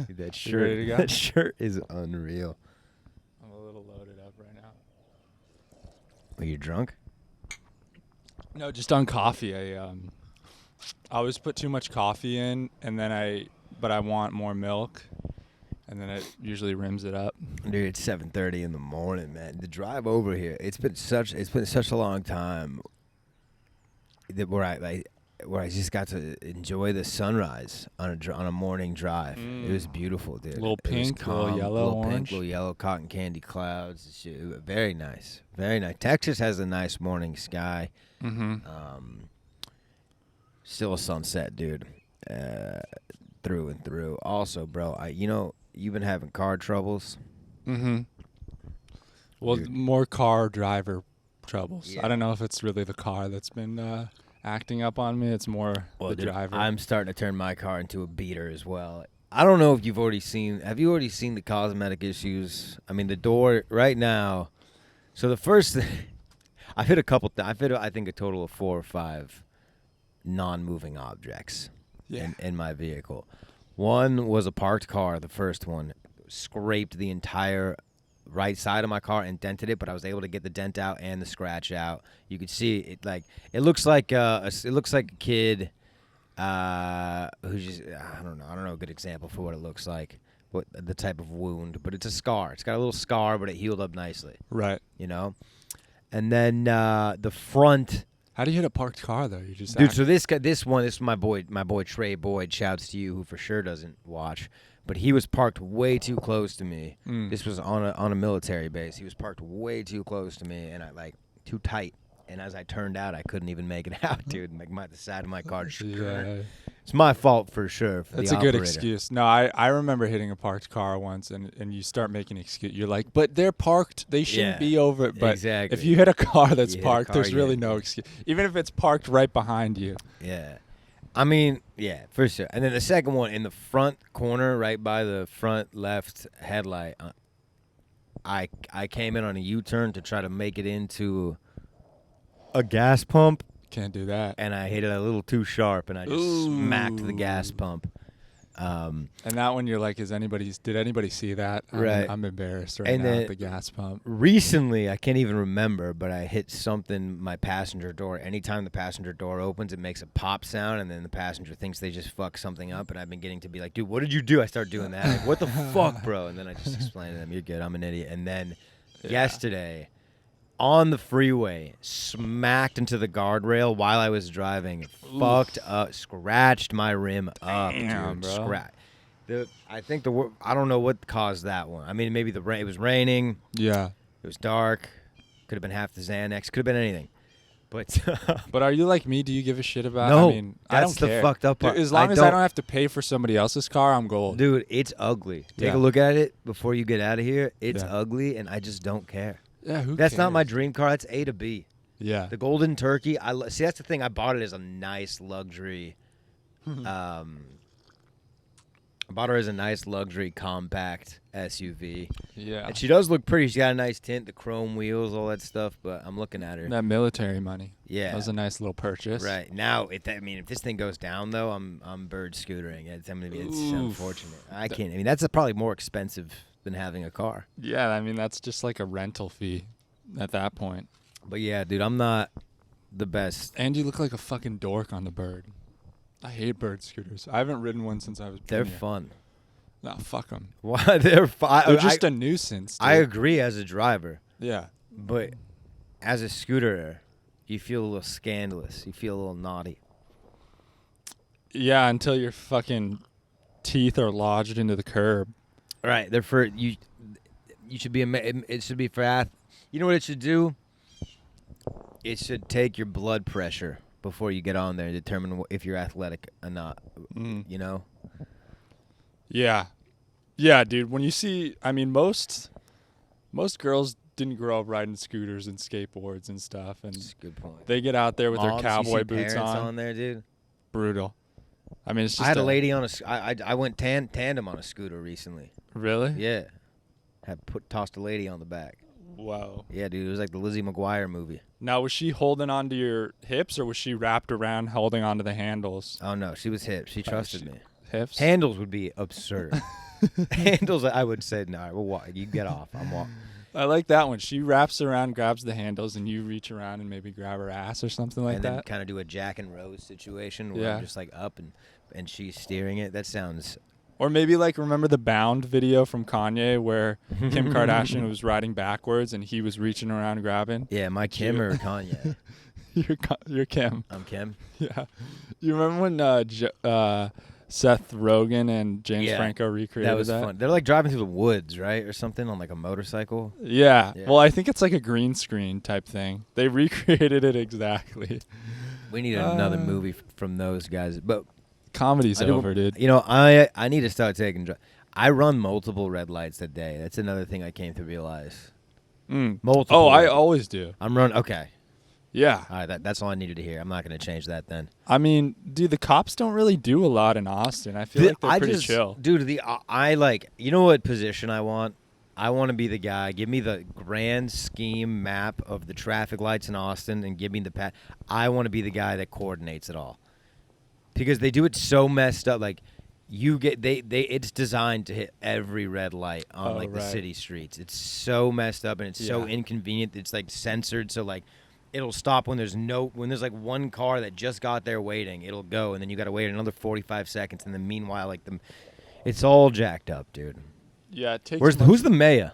Dude, that You ready to shirt. go? That shirt is unreal. I'm a little loaded up right now. Are you drunk? No, just on coffee. I always put too much coffee in, and then I want more milk, and then it usually rims it up. Dude, it's 7:30 in the morning, man. The drive over here, it's been such a long time that where I just got to enjoy the sunrise on a morning drive. It was beautiful, dude. Little It was pink, little calm, yellow, little orange. pink, little yellow cotton candy clouds. Very nice, very nice. Texas has a nice morning sky. Mm-hmm. Still a sunset, dude. Through and through. Also, bro, you've been having car troubles. Mm-hmm. Well, Dude. more car driver troubles. Yeah. I don't know if it's really the car that's been acting up on me. It's more the Dude, driver. I'm starting to turn my car into a beater as well. I don't know if you've already seen. Have you already seen the cosmetic issues? I mean, the door right now. So the first thing, I've hit a couple. I've hit, I think, a total of 4 or 5 non-moving objects in my vehicle. One was a parked car. The first one scraped the entire right side of my car and dented it, but I was able to get the dent out and the scratch out. You could see it. It looks like a kid who just I don't know a good example for what it looks like, what the type of wound, but it's a scar. It's got a little scar, but it healed up nicely. Right. You know, and then the front. How do you hit a parked car though? You just Dude, so this is my boy Trey Boyd. Shouts to you, who for sure doesn't watch, but he was parked way too close to me. This was on a military base. He was parked way too close to me, and too tight. And as I turned out, I couldn't even make it out, dude. The side of my car. Yeah. It's my fault for sure. That's a good excuse. No, I remember hitting a parked car once, and you start making excuse. You're like, but they're parked. They shouldn't be over. But exactly. if you hit a car that's parked, there's really no excuse. Even if it's parked right behind you. Yeah. I mean, yeah, for sure. And then the second one in the front corner, right by the front left headlight, I came in on a U-turn to try to make it into a gas pump. Can't do that. And I hit it a little too sharp, and I just smacked the gas pump. And that one, you're like, did anybody see that? Right. I'm embarrassed right now at the gas pump. Recently, I can't even remember, but I hit something, my passenger door. Anytime the passenger door opens, it makes a pop sound, and then the passenger thinks they just fucked something up, and I've been getting to be like, dude, what did you do? I start doing that. Like, what the fuck, bro? And then I just explain to them, you're good, I'm an idiot. And then yesterday, on the freeway, smacked into the guardrail while I was driving. Fucked up, scratched my rim up, dude. Bro. I don't know what caused that one. I mean, maybe it was raining. Yeah. It was dark. Could have been half the Xanax. Could have been anything. But But are you like me? Do you give a shit about? No, I mean, I don't that's the care. fucked up part. As long as I don't have to pay for somebody else's car, I'm gold. dude, it's ugly. Take Yeah. a look at it before you get out of here. It's Yeah. ugly, and I just don't care. Yeah, who That's not my cares? dream car. That's A to B. Yeah. The Golden Turkey. See, that's the thing. I bought it as a nice luxury. I bought her as a nice luxury compact SUV. Yeah. And she does look pretty. She got a nice tint, the chrome wheels, all that stuff. But I'm looking at her. That military money. Yeah. That was a nice little purchase. Right now, if this thing goes down though, I'm bird scootering. It's unfortunate. I can't. I mean, that's probably more expensive than having a car. Yeah, I mean that's just like a rental fee at that point. But yeah, dude, I'm not the best. And you look like a fucking dork on the bird. I hate bird scooters. I haven't ridden one since I was. They're junior. fun. No, fuck them. Why they're fun? They're just a nuisance. Dude. I agree as a driver. Yeah. But as a scooterer, you feel a little scandalous. You feel a little naughty. Yeah, until your fucking teeth are lodged into the curb. Right. They're for you. You should be. It should be for. You know what it should do? It should take your blood pressure before you get on there and determine if you're athletic or not. You know. Yeah. Yeah, dude. When you see, I mean, most girls didn't grow up riding scooters and skateboards and stuff, and That's a good point. they get out there with Moms, their cowboy you see boots parents on. there, dude. Brutal. I mean, it's just I had a lady on I went tandem on a scooter recently. Really? Yeah. Tossed a lady on the back. Wow. Yeah, dude. It was like the Lizzie McGuire movie. Now, was she holding onto your hips, or was she wrapped around holding onto the handles? Oh no, she was hip. She trusted me. hips. Handles would be absurd. Handles, I would say, no, we'll walk. You get off. I'm walking. I like that one. She wraps around, grabs the handles, and you reach around and maybe grab her ass or something like and that. then kind of do a Jack and Rose situation where Yeah. I'm just like up and she's steering it. That sounds. Or maybe like remember the Bound video from Kanye where Kim Kardashian was riding backwards and he was reaching around grabbing. Yeah, my Kim or Kanye. You're Kim. I'm Kim. Yeah. You remember when Seth Rogen and James Yeah, Franco recreated That was fun. They're like driving through the woods, right, or something on like a motorcycle. Yeah. Yeah. Well, I think it's like a green screen type thing. They recreated it exactly. We need another movie from those guys, but Comedy's over, dude. You know, I need to start taking. I run multiple red lights a day. That's another thing I came to realize. Multiple. Oh, I always do. I'm running. Okay. Yeah. All right. That's all I needed to hear. I'm not going to change that then. I mean, dude, the cops don't really do a lot in Austin. I feel like they're pretty chill. Dude, I like. You know what position I want? I want to be the guy. Give me the grand scheme map of the traffic lights in Austin, and give me the I want to be the guy that coordinates it all. Because they do it so messed up, like you get it's designed to hit every red light on the city streets. It's so messed up and it's so inconvenient. It's like censored, so like it'll stop when there's like one car that just got there waiting. It'll go, and then you got to wait another 45 seconds, and then meanwhile, like it's all jacked up, dude. Yeah, it takes. Who's the mayor?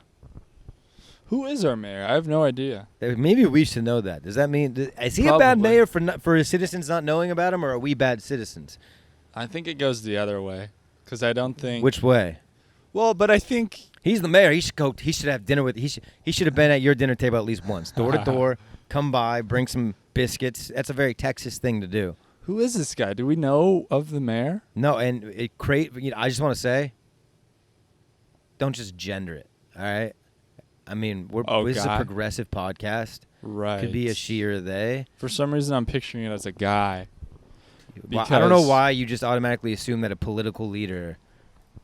Who is our mayor? I have no idea. Maybe we should know that. Does that mean is he a bad mayor for his citizens not knowing about him, or are we bad citizens? I think it goes the other way, because I don't think. Which way? Well, but I think he's the mayor. He should go. He should have dinner with. He should have been at your dinner table at least once, door to door. Come by, bring some biscuits. That's a very Texas thing to do. Who is this guy? Do we know of the mayor? No, and I just want to say, don't just gender it. All right. I mean, this is a progressive podcast. Right. Could be a she or they. For some reason, I'm picturing it as a guy. Well, I don't know why you just automatically assume that a political leader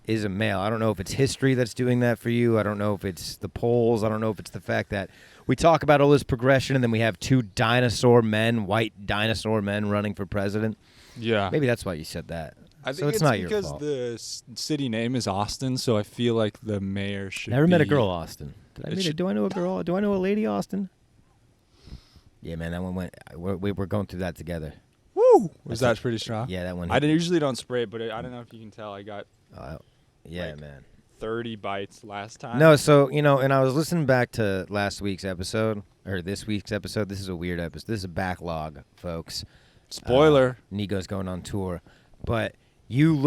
is a male. I don't know if it's history that's doing that for you. I don't know if it's the polls. I don't know if it's the fact that we talk about all this progression and then we have two white dinosaur men running for president. Yeah. Maybe that's why you said that. I think so it's not your because fault. the city name is Austin, so I feel like the mayor should Never met a be- girl Austin. Do I know a girl? Do I know a lady Austin? Yeah, man, that one went. We're going through that together. Woo! Was that pretty strong? Yeah, that one. I usually don't spray it, but I don't know if you can tell. I got yeah, like, man. 30 bites last time. No, so, and I was listening back to last week's episode, or this week's episode. This is a weird episode. This is a backlog, folks. Spoiler. Niko's going on tour. But you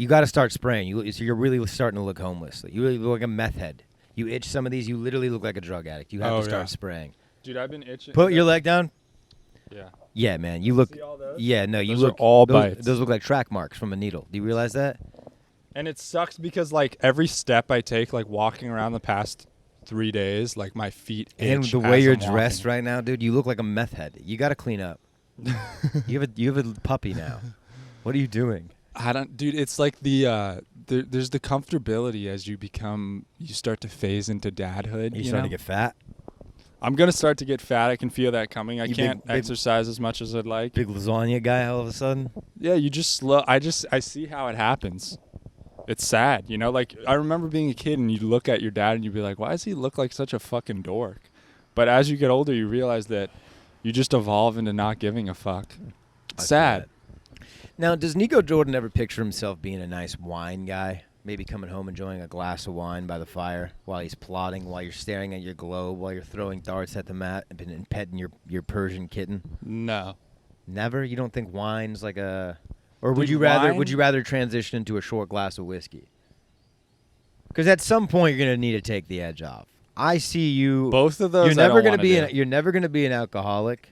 got to start spraying. You're really starting to look homeless. You really look like a meth head. You itch some of these, you literally look like a drug addict. You have to start spraying. Dude, I've been itching. Put your leg down. Yeah. Yeah, man. You look. See all those? Yeah, no, you Those look. are all those, bites. Those look like track marks from a needle. Do you realize that? And it sucks because, like, every step I take, like, walking around the past 3 days, like, my feet itch. And the way as you're I'm dressed walking. right now, dude, you look like a meth head. You got to clean up. you have a puppy now. What are you doing? Dude, it's like there's the comfortability as you start to phase into dadhood. You starting to get fat? I'm going to start to get fat. I can feel that coming. I You can't big- exercise as much as I'd like. Big lasagna guy all of a sudden? Yeah, you just I see how it happens. It's sad, like I remember being a kid and you'd look at your dad and you'd be like, why does he look like such a fucking dork? But as you get older, you realize that you just evolve into not giving a fuck. It's sad. Now, does Niko Jordan ever picture himself being a nice wine guy? Maybe coming home enjoying a glass of wine by the fire while he's plotting, while you're staring at your globe, while you're throwing darts at the mat and petting your Persian kitten? No. Never? You don't think wine's like a... Or would Dude, you rather wine- would you rather transition into a short glass of whiskey? Because at some point you're gonna need to take the edge off. I see you. Both of those. You're never gonna be. You're never gonna be an alcoholic.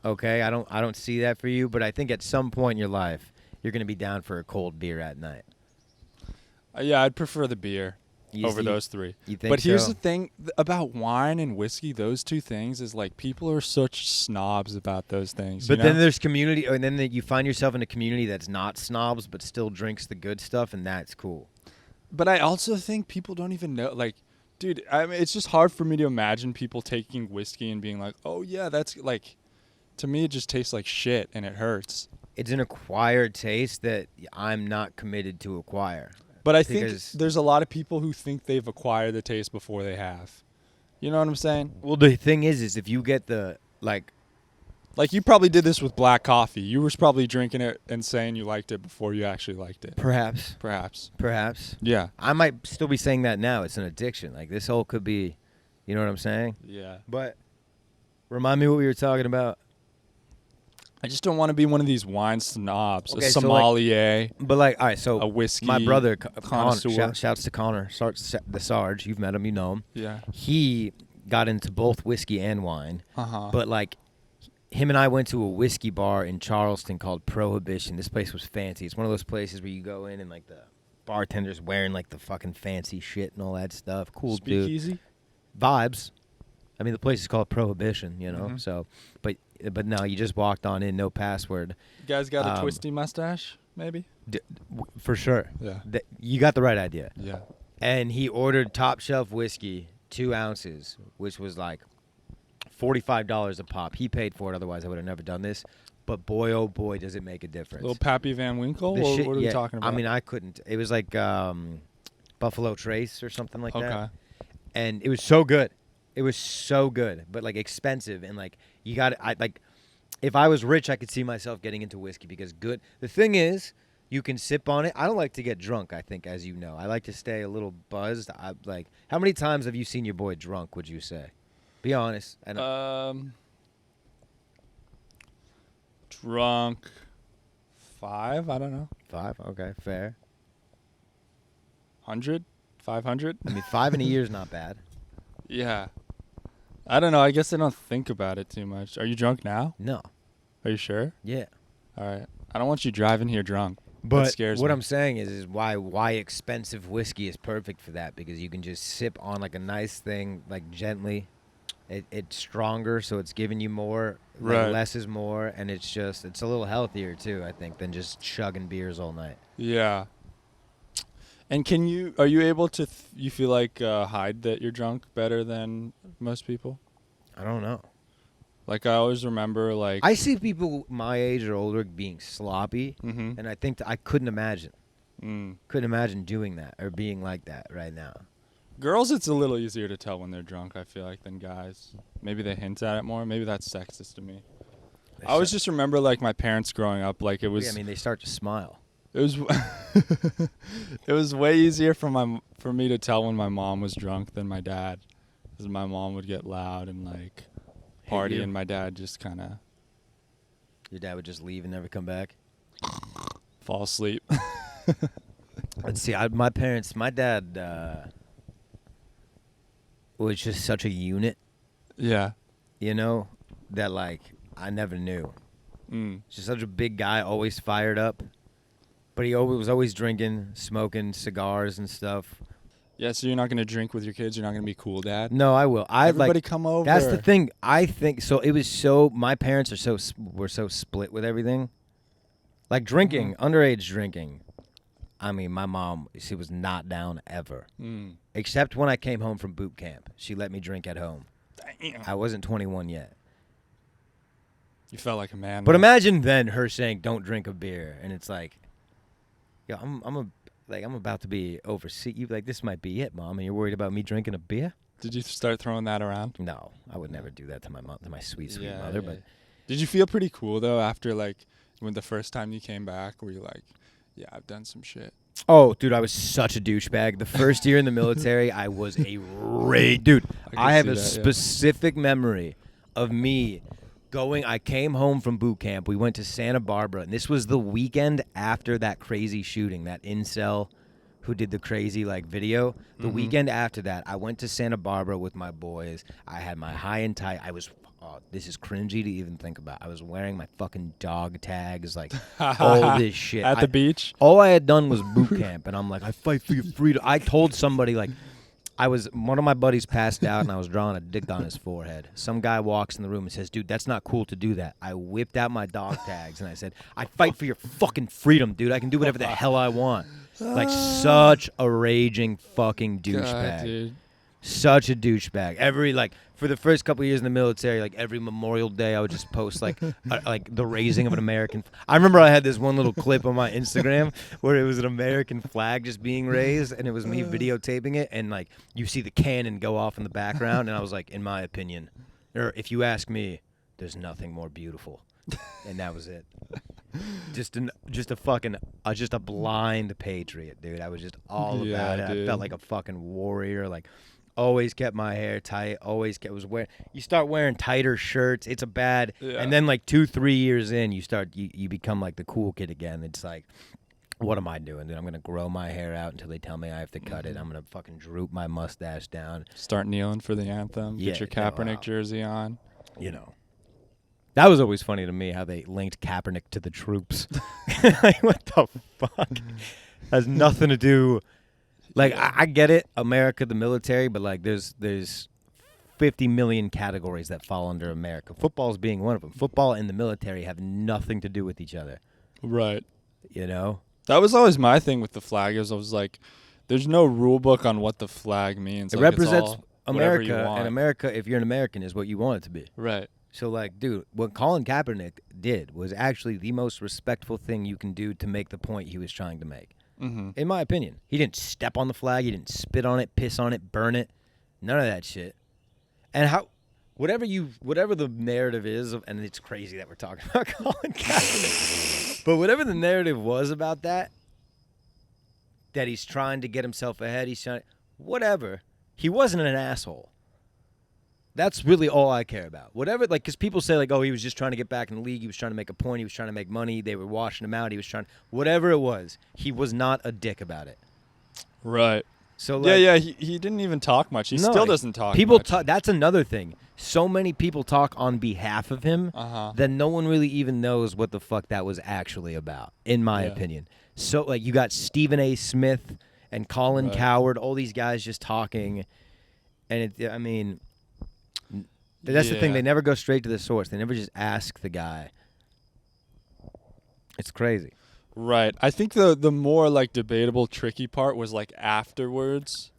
Okay, I don't see that for you. But I think at some point in your life you're gonna be down for a cold beer at night. Yeah, I'd prefer the beer over those three. You think? But here's so? the thing about wine and whiskey. Those two things is like people are such snobs about those things. But then there's community, and then you find yourself in a community that's not snobs but still drinks the good stuff, and that's cool. But I also think people don't even know. Like, dude, I mean, it's just hard for me to imagine people taking whiskey and being like, "Oh yeah, that's like." To me, it just tastes like shit and it hurts. it's an acquired taste that I'm not committed to acquire. But I think Because- there's a lot of people who think they've acquired the taste before they have. You know what I'm saying? Well, the thing is if you get the like, Like you probably did this with black coffee. You were probably drinking it and saying you liked it before you actually liked it. perhaps, Perhaps. Yeah. I might still be saying that now. It's an addiction. Like this whole could be, you know what I'm saying? Yeah. But remind me what we were talking about. I just don't want to be one of these wine snobs. Okay, a so, like, sommelier, But like, all right, so a whiskey. my brother, Connor, connoisseur. shouts to Connor, the Sarge. You've met him, you know him. Yeah. He got into both whiskey and wine. Uh-huh. But like, him and I went to a whiskey bar in Charleston called Prohibition. This place was fancy. It's one of those places where you go in and like the bartender's wearing like the fucking fancy shit and all that stuff. Cool dude. Speakeasy? Vibes. I mean, the place is called Prohibition, you know. Mhm. So, but no, you just walked on in, no password. You guys got a Um, twisty mustache, maybe? For sure. Yeah. You got the right idea. Yeah. And he ordered top shelf whiskey, 2 ounces, which was like $45 a pop. He paid for it, otherwise I would have never done this. But boy, oh boy, does it make a difference. Little Pappy Van Winkle? The Or shit- what are we yeah, talking about? I mean, I couldn't. It was like Buffalo Trace or something like that. Okay. And it was so good. It was so good, but like expensive. And like, you got I like, if I was rich, I could see myself getting into whiskey because good. The thing is, you can sip on it. I don't like to get drunk, I think, as you know. I like to stay a little buzzed. I like, how many times have you seen your boy drunk, would you say? Be honest. Drunk 5, I don't know. 5? Okay, fair. 100? 500? I mean, 5 in a year is not bad. Yeah. I don't know. I guess I don't think about it too much. Are you drunk now? No. Are you sure? Yeah. All right. I don't want you driving here drunk. But that scares what me. I'm saying is why expensive whiskey is perfect for that, because you can just sip on like a nice thing, like gently. It's stronger, so it's giving you more. Like Right. less is more, and it's a little healthier too, I think, than just chugging beers all night. Yeah. And are you able to, you feel like hide that you're drunk better than most people? I don't know. Like I always remember like. I see people my age or older being sloppy, Mm-hmm. and I think I couldn't imagine. Mm. Couldn't imagine doing that or being like that right now. Girls, it's a little easier to tell when they're drunk, I feel like, than guys. Maybe they hint at it more. Maybe that's sexist to me. I always just remember like my parents growing up, like it was. Yeah, I mean, they start to smile. It was it was way easier for me to tell when my mom was drunk than my dad, because my mom would get loud and like party, you? and my dad just kind of Your dad would just leave and never come back. fall asleep. Let's see. My dad was just such a unit, Yeah. you know, that like I never knew. Mm. Just such a big guy, always fired up. But he was always drinking, smoking cigars and stuff. Yeah. So you're not gonna drink with your kids. You're not gonna be cool, Dad. No, I will. Everybody come over. That's the thing. I think so. It was my parents were so split with everything. Like drinking, underage drinking. I mean, my mom, she was not down ever. Mm. Except when I came home from boot camp. She let me drink at home. Damn. I wasn't 21 yet. You felt like a man. But though. imagine then her saying, "Don't drink a beer," and it's like, "Yo, I'm about to be overseas. You like this might be it, Mom, and you're worried about me drinking a beer?" Did you start throwing that around? No, I would never do that to my mom, to my sweet Yeah, mother. yeah. But Did you feel pretty cool though after like when the first time you came back? Were you like, yeah, I've done some shit? oh, dude, I was such a douchebag. The first year in the military, I was a dude. I have a specific memory of me I came home from boot camp. We went to Santa Barbara, and this was the weekend after that crazy shooting, that incel who did the crazy like video. The Mhm. weekend after that, I went to Santa Barbara with my boys. I had my high and tight. This is cringy to even think about. I was wearing my fucking dog tags, like all this shit. At the beach? All I had done was boot camp, and I'm like, I fight for your freedom. I told somebody, like, one of my buddies passed out, and I was drawing a dick on his forehead. Some guy walks in the room and says, dude, that's not cool to do that. I whipped out my dog tags, and I said, I fight for your fucking freedom, dude. I can do whatever the hell I want. Like, such a raging fucking God, douchebag. dude. Such a douchebag. For the first couple of years in the military, like every Memorial Day, I would just post like the raising of an American. I remember I had this one little clip on my Instagram where it was an American flag just being raised, and it was me videotaping it, and like you see the cannon go off in the background, and I was like, in my opinion, or if you ask me, there's nothing more beautiful, and that was it. Just a blind patriot, dude. I was just all about it. Dude. I felt like a fucking warrior. Like, always kept my hair tight. You start wearing tighter shirts. It's a bad. Yeah. And then like 2-3 years in, you become like the cool kid again. It's like, what am I doing, dude? I'm gonna grow my hair out until they tell me I have to cut it. I'm gonna fucking droop my mustache down. Start kneeling for the anthem. Yeah, Get your Kaepernick jersey on. You know. That was always funny to me how they linked Kaepernick to the troops. Like, what the fuck? Has nothing to do. Like, I get it, America, the military, but like, there's 50 million categories that fall under America. Football's being one of them. Football and the military have nothing to do with each other. Right. You know? That was always my thing with the flag. I was like, there's no rule book on what the flag means. It like, represents it's all whatever you America, want. and America, if you're an American, is what you want it to be. Right. So, like, dude, what Colin Kaepernick did was actually the most respectful thing you can do to make the point he was trying to make. Mm-hmm. In my opinion. He didn't step on the flag. He didn't spit on it, piss on it, burn it. None of that shit. And whatever the narrative is, and it's crazy that we're talking about Colin Kaepernick, but whatever the narrative was about that he's trying to get himself ahead, whatever, he wasn't an asshole. That's really all I care about. Whatever, like, because people say, like, oh, he was just trying to get back in the league. He was trying to make a point. He was trying to make money. They were washing him out. He was trying, whatever it was, he was not a dick about it. Right. So, like, yeah. He didn't even talk much. He still doesn't talk much. That's another thing. So many people talk on behalf of him that no one really even knows what the fuck that was actually about, in my opinion. So, like, you got Stephen A. Smith and Colin Cowherd, all these guys just talking. And, that's the thing. They never go straight to the source. They never just ask the guy. It's crazy. Right. I think the more, like, debatable, tricky part was, like, afterwards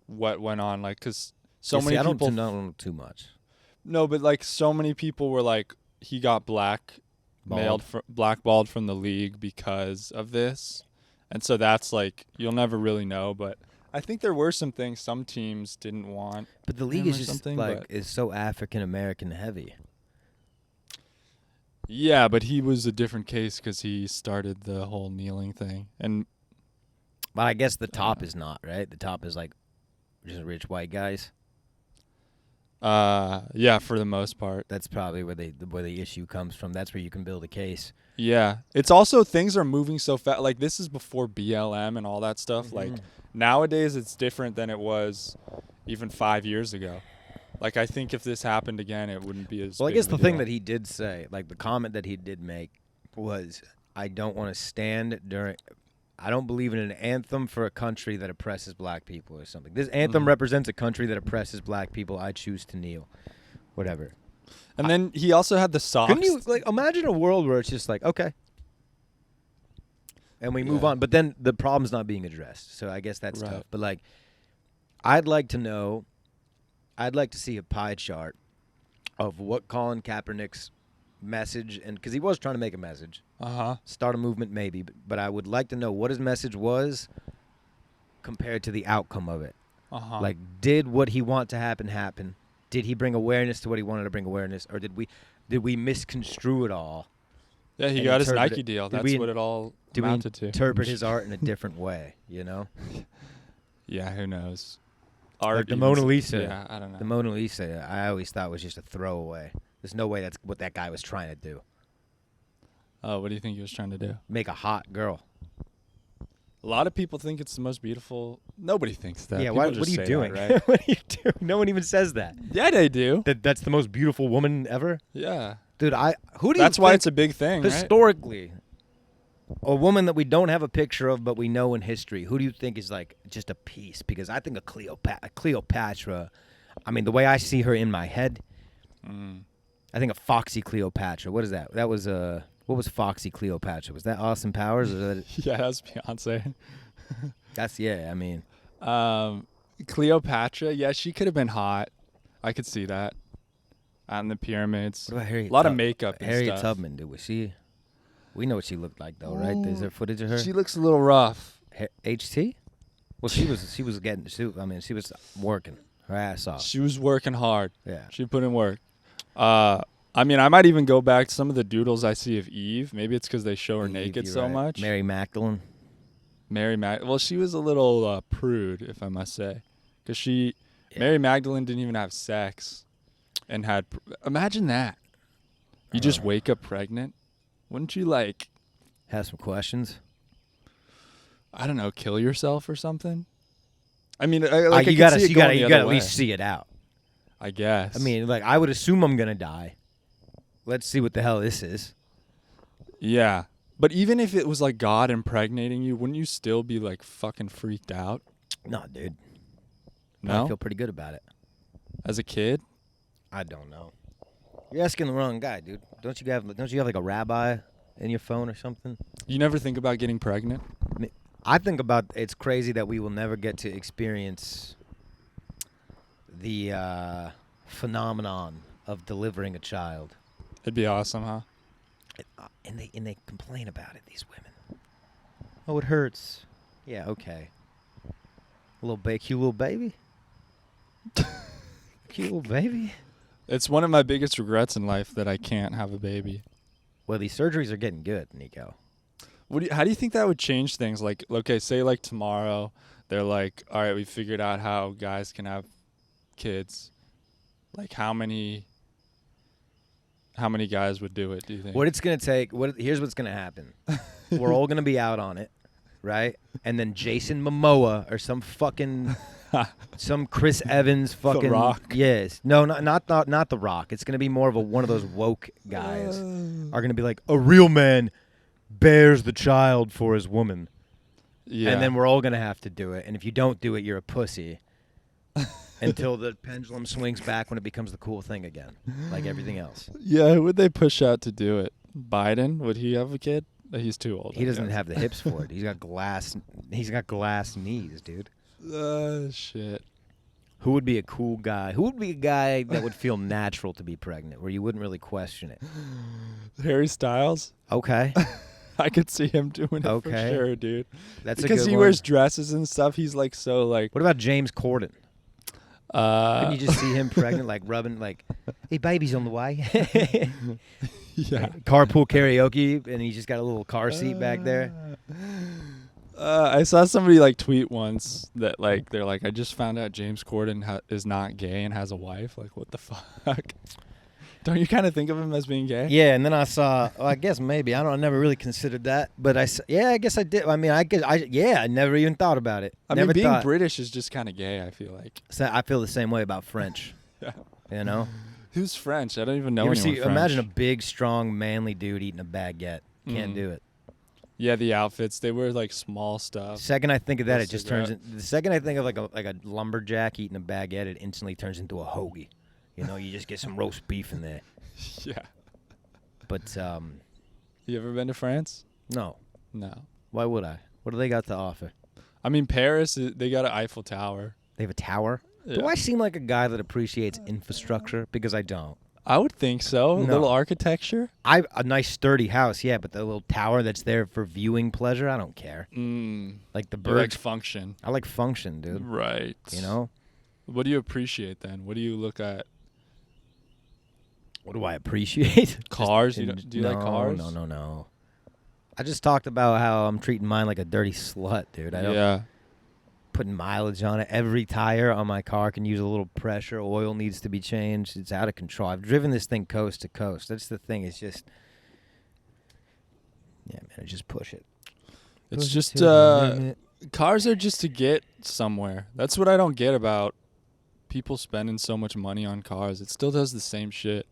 what went on. Like, because many people... I don't know too much. No, but, like, so many people were like, he got blackballed from the league because of this. And so that's, like, you'll never really know, but... I think there were some things some teams didn't want. But the league is just is so African American heavy. Yeah, but he was a different case because he started the whole kneeling thing. But I guess the top is not, right? The top is like just rich white guys. Yeah, for the most part. That's probably where the issue comes from. That's where you can build a case. Yeah. It's also things are moving so fast. Like, this is before BLM and all that stuff. Mm-hmm. Like, nowadays it's different than it was even 5 years ago. Like, I think if this happened again, it wouldn't be as well, I big guess of a the thing deal. that he did say, like the comment that he did make was, I don't want to stand during... I don't believe in an anthem for a country that oppresses black people or something. This anthem represents a country that oppresses black people. I choose to kneel. Whatever. And then he also had the socks. Couldn't you, like, imagine a world where it's just like, okay. And we move on. But then the problem's not being addressed. So I guess that's tough. But, like, I'd like to see a pie chart of what Colin Kaepernick's message, and because he was trying to make a message. Start a movement maybe, but I would like to know what his message was compared to the outcome of it. Like, did what he want to happen? Did he bring awareness to what he wanted to bring awareness, or did we misconstrue it all? Yeah, he got his Nike deal. That's what it all amounted to. Interpret his art in a different way, you know? Yeah, who knows? Art, like the Mona Lisa. Yeah, I don't know. The Mona Lisa, I always thought was just a throwaway. There's no way that's what that guy was trying to do. Oh, what do you think he was trying to do? Make a hot girl. A lot of people think it's the most beautiful. Nobody thinks that. Yeah, what are you doing? That, right? What are you doing? No one even says that. Yeah, they do. That's the most beautiful woman ever? Yeah. Dude, That's why it's a big thing, historically, right? A woman that we don't have a picture of but we know in history, who do you think is, like, just a piece? Because I think of Cleopatra, I mean, the way I see her in my head, I think of Foxy Cleopatra. What is that? That was what was Foxy Cleopatra? Was that Austin Powers? Or that yeah, that's Beyonce. I mean. Cleopatra, yeah, she could have been hot. I could see that. Out in the pyramids. What about Harriet? A lot of makeup and Harriet stuff. Tubman, dude. Was she? We know what she looked like, though, right? Is there footage of her? She looks a little rough. HT? Well, she was getting. She was working her ass off. She was working hard. Yeah. She put in work. I might even go back to some of the doodles I see of Eve. Maybe it's because they show her Eve, naked you're so right. much. Mary Magdalene. Well, she was a little prude, if I must say, because Mary Magdalene didn't even have sex, and had. Imagine that. You just wake up pregnant. Wouldn't you Have some questions? I don't know, kill yourself or something? I mean, you you gotta gotta at least see it out. I guess. I mean, I would assume I'm gonna die. Let's see what the hell this is. yeah. But even if it was God impregnating you, wouldn't you still be fucking freaked out? No, dude. No? I feel pretty good about it. As a kid? I don't know. You're asking the wrong guy, dude. Don't you have a rabbi in your phone or something? You never think about getting pregnant? I think about it's crazy that we will never get to experience the phenomenon of delivering a child. It'd be awesome, huh? And they complain about it, these women. Oh, it hurts. Yeah, okay. Cute little baby. Cute little baby. It's one of my biggest regrets in life that I can't have a baby. Well, these surgeries are getting good, Niko. How do you think that would change things? Say tomorrow, they're all right, we figured out how guys can have kids. How many guys would do it, do you think? What it's going to take, here's what's going to happen. We're all going to be out on it, right? And then Jason Momoa or some Chris Evans fucking. The Rock. Yes. No, not The Rock. It's going to be more of one of those woke guys are going to be a real man bears the child for his woman. Yeah. And then we're all going to have to do it. And if you don't do it, you're a pussy. Until the pendulum swings back when it becomes the cool thing again, like everything else. Yeah, who would they push out to do it? Biden? Would he have a kid? He's too old. He doesn't have the hips for it. He's got glass knees, dude. Shit. Who would be a cool guy? Who would be a guy that would feel natural to be pregnant, where you wouldn't really question it? Harry Styles? Okay. I could see him doing it for Okay. sure, dude. That's because a good he one. wears dresses and stuff. He's so What about James Corden? Couldn't you just see him pregnant, rubbing, hey, baby's on the way? yeah. Carpool karaoke, and he's just got a little car seat back there. I saw somebody tweet once that they're I just found out James Corden is not gay and has a wife. What the fuck? Don't you kind of think of him as being gay? Yeah, and then I saw. I guess maybe I never really considered that, but I guess I did. I mean, I never even thought about it. I mean, being British is just kind of gay. I feel like. So I feel the same way about French. Yeah. You know. Who's French? I don't even know You ever anyone see? French. Imagine a big, strong, manly dude eating a baguette. Can't do it. Yeah, the outfits, they wear small stuff. Second I think of that, it just cigarette. turns. The second I think of a lumberjack eating a baguette, it instantly turns into a hoagie. You know, you just get some roast beef in there. Yeah. But You ever been to France? no. No. Why would I? What do they got to offer? I mean, Paris, they got an Eiffel Tower. They have a tower. Yeah. Do I seem like a guy that appreciates infrastructure? Because I don't. I would think so. No. A little architecture. A nice sturdy house, yeah, but the little tower that's there for viewing pleasure, I don't care. Like the You like birds. function. I like function, dude. Right. You know? What do you appreciate then? What do you look at? What do I appreciate? Cars? Do you like cars? No. I just talked about how I'm treating mine like a dirty slut, dude. I don't Yeah. putting mileage on it. Every tire on my car can use a little pressure. Oil needs to be changed. It's out of control. I've driven this thing coast to coast. That's the thing. It's just, yeah, man, I just push it. It's Push it just to the limit. cars are just to get somewhere. That's what I don't get about people spending so much money on cars. It still does the same shit.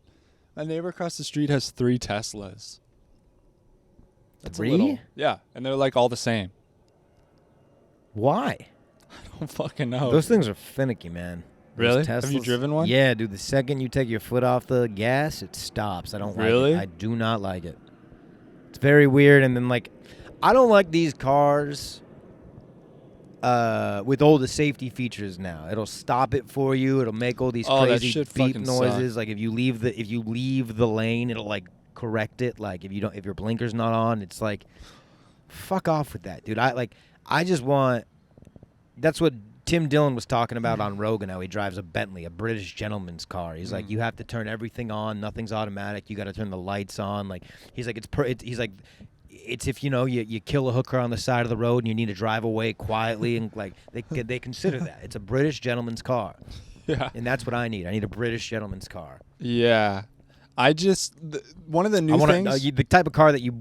My neighbor across the street has 3 Teslas. That's 3? a little. Yeah, and they're all the same. Why? I don't fucking know. Those things are finicky, man. Those Really? Have you Teslas- driven one? Yeah, dude. The second you take your foot off the gas, it stops. I don't Really? like it. I do not like it. It's very weird. And then, I don't like these cars with all the safety features now. It'll stop it for you. It'll make all these Oh, that crazy shit beep fucking noises. Like if you leave the lane, it'll like correct it. Like if your blinker's not on, it's like fuck off with that, dude. I just want. That's what Tim Dillon was talking about on Rogan. How he drives a Bentley, a British gentleman's car. He's like, you have to turn everything on. Nothing's automatic. You got to turn the lights on. Like he's like, he's like. It's if you kill a hooker on the side of the road and you need to drive away quietly and like they consider that it's a British gentleman's car. Yeah, And that's what I need. I need a British gentleman's car. yeah. One of the new things, the type of car that you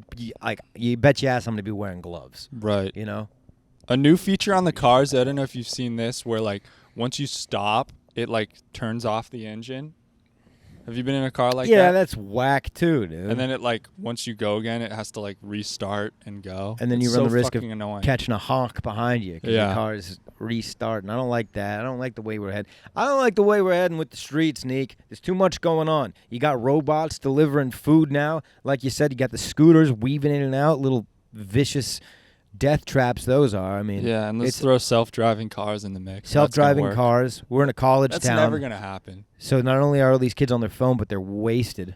bet your ass I'm gonna be wearing gloves. right? You know, A new feature on the cars. I don't know if you've seen this, where like once you stop, it like turns off the engine. Have you been in a car like that? yeah, that's whack too, dude. And then it like once you go again, it has to like restart and go. And then you It's run so the risk of fucking annoying. catching a honk behind you because Yeah. your car is restarting. I don't like that. I don't like the way we're heading. I don't like the way we're heading with the streets, Neek. There's too much going on. You got robots delivering food now. Like you said, you got the scooters weaving in and out, little vicious death traps those are. I mean, Yeah, and let's it's throw self-driving cars in the mix. self-driving That's gonna work. cars. We're in a college That's town. never gonna happen. So not only are all these kids on their phone, but they're wasted.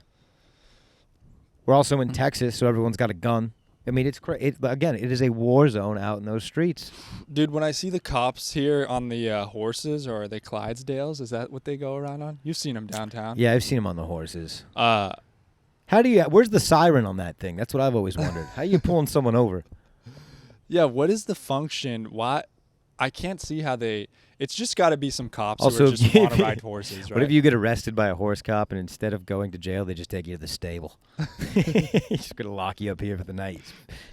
We're also in Texas, so everyone's got a gun. I mean, it's again, it is a war zone out in those streets. Dude, when I see the cops here on the horses, or are they Clydesdales? Is that what they go around on? You've seen them downtown. Yeah, I've seen them on the horses. Uh, Where's the siren on that thing? That's what I've always wondered. How are you pulling someone over? yeah. What is the function? Why? I can't see how they. It's just got to be some cops Also, who just if want to you- ride horses, right? What if you get arrested by a horse cop and instead of going to jail, they just take you to the stable? He's just gonna lock you up here for the night.